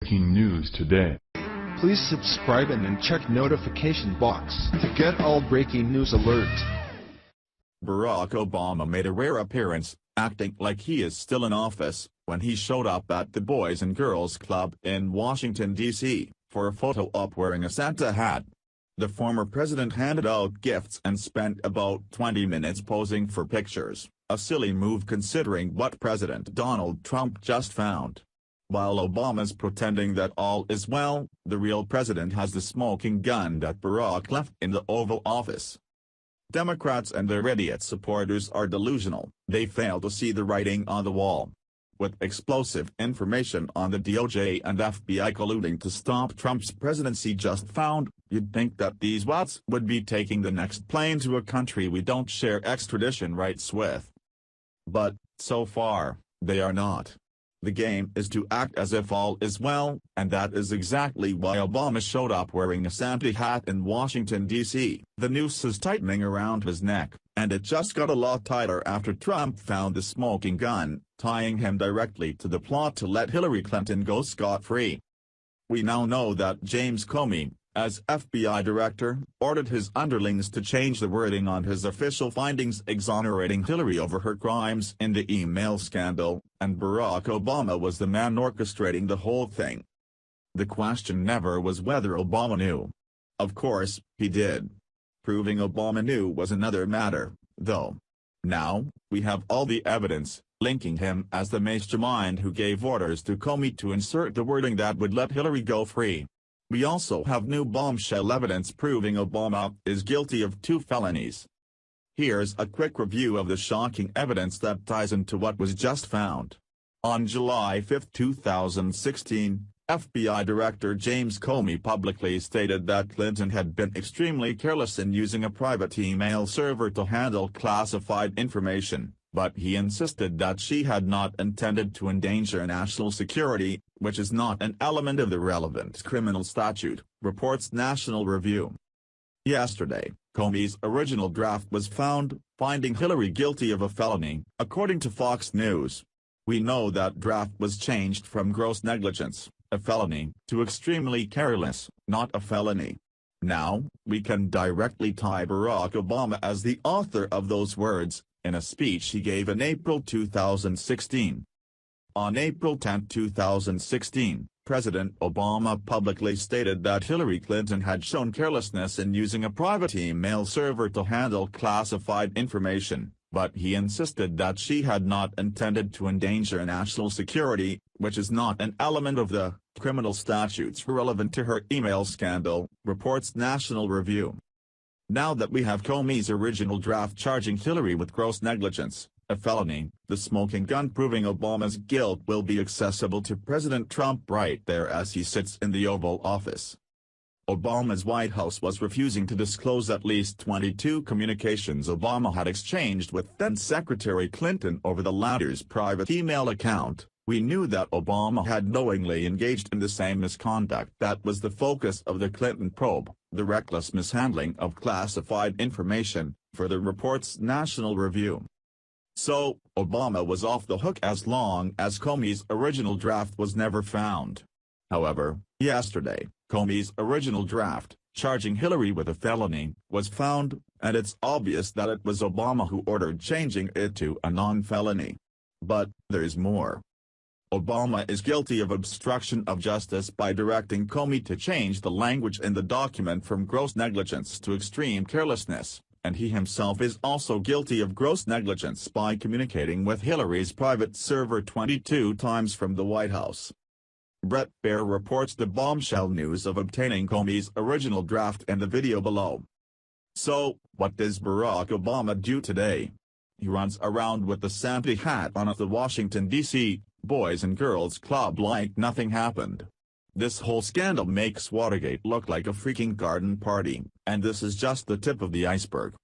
Breaking news today. Please subscribe and then check notification box to get all breaking news alerts. Barack Obama made a rare appearance, acting like he is still in office, when he showed up at the Boys and Girls Club in Washington, D.C., for a photo op wearing a Santa hat. The former president handed out gifts and spent about 20 minutes posing for pictures, a silly move considering what President Donald Trump just found. While Obama's pretending that all is well, the real president has the smoking gun that Barack left in the Oval Office. Democrats and their idiot supporters are delusional. They fail to see the writing on the wall. With explosive information on the DOJ and FBI colluding to stop Trump's presidency just found, you'd think that these wats would be taking the next plane to a country we don't share extradition rights with. But, so far, they are not. The game is to act as if all is well, and that is exactly why Obama showed up wearing a Santa hat in Washington, D.C. The noose is tightening around his neck, and it just got a lot tighter after Trump found the smoking gun, tying him directly to the plot to let Hillary Clinton go scot-free. We now know that James Comey, as FBI director, ordered his underlings to change the wording on his official findings exonerating Hillary over her crimes in the email scandal, and Barack Obama was the man orchestrating the whole thing. The question never was whether Obama knew. Of course, he did. Proving Obama knew was another matter, though. Now, we have all the evidence, linking him as the mastermind who gave orders to Comey to insert the wording that would let Hillary go free. We also have new bombshell evidence proving Obama is guilty of 2 felonies. Here's a quick review of the shocking evidence that ties into what was just found. On July 5, 2016, FBI Director James Comey publicly stated that Clinton had been extremely careless in using a private email server to handle classified information, but he insisted that she had not intended to endanger national security, which is not an element of the relevant criminal statute, reports National Review. Yesterday, Comey's original draft was found, finding Hillary guilty of a felony, according to Fox News. We know that draft was changed from gross negligence, a felony, to extremely careless, not a felony. Now, we can directly tie Barack Obama as the author of those words, in a speech he gave in April 2016. On April 10, 2016, President Obama publicly stated that Hillary Clinton had shown carelessness in using a private email server to handle classified information, but he insisted that she had not intended to endanger national security, which is not an element of the criminal statutes relevant to her email scandal, reports National Review. Now that we have Comey's original draft charging Hillary with gross negligence, a felony, the smoking gun proving Obama's guilt will be accessible to President Trump right there as he sits in the Oval Office. Obama's White House was refusing to disclose at least 22 communications Obama had exchanged with then-Secretary Clinton over the latter's private email account. We knew that Obama had knowingly engaged in the same misconduct that was the focus of the Clinton probe, the reckless mishandling of classified information, further reports National Review. So, Obama was off the hook as long as Comey's original draft was never found. However, yesterday, Comey's original draft, charging Hillary with a felony, was found, and it's obvious that it was Obama who ordered changing it to a non-felony. But, there's more. Obama is guilty of obstruction of justice by directing Comey to change the language in the document from gross negligence to extreme carelessness, and he himself is also guilty of gross negligence by communicating with Hillary's private server 22 times from the White House. Bret Baier reports the bombshell news of obtaining Comey's original draft in the video below. So, what does Barack Obama do today? He runs around with the Santa hat on at the Washington, D.C., Boys and Girls Club like nothing happened. This whole scandal makes Watergate look like a freaking garden party, and this is just the tip of the iceberg.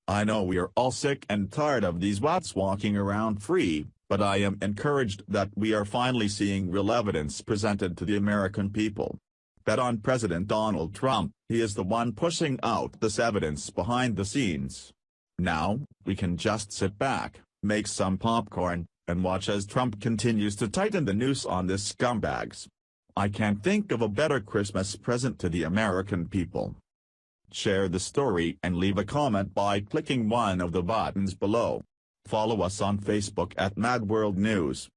I know we are all sick and tired of these wats walking around free, but I am encouraged that we are finally seeing real evidence presented to the American people. Bet on President Donald Trump, he is the one pushing out this evidence behind the scenes. Now, we can just sit back, make some popcorn, and watch as Trump continues to tighten the noose on this scumbags. I can't think of a better Christmas present to the American people. Share the story and leave a comment by clicking one of the buttons below. Follow us on Facebook at Mad World News.